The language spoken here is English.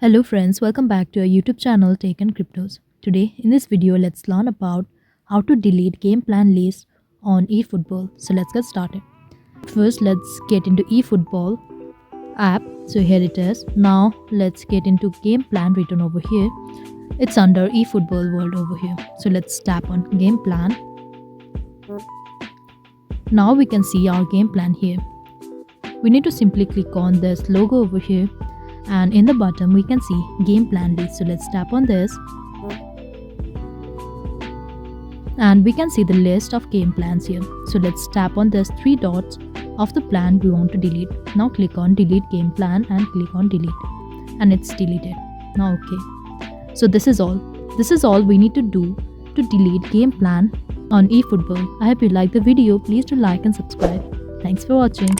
Hello friends, welcome back to our YouTube channel Tech and Cryptos. Today in this video let's learn about how to delete game plan list on eFootball. So let's get started. First let's get into eFootball app. So here it is. Now let's get into game plan written over here. It's under eFootball world over here. So let's tap on game plan. Now we can see our game plan here. We need to simply click on this logo over here, and in the bottom we can see game plan list. So let's tap on this and we can see the list of game plans here. So let's tap on this three dots of the plan we want to delete. Now click on delete game plan and click on delete, and it's deleted. Now okay, so this is all we need to do to delete game plan on eFootball. I hope you like the video. Please do like and subscribe. Thanks for watching.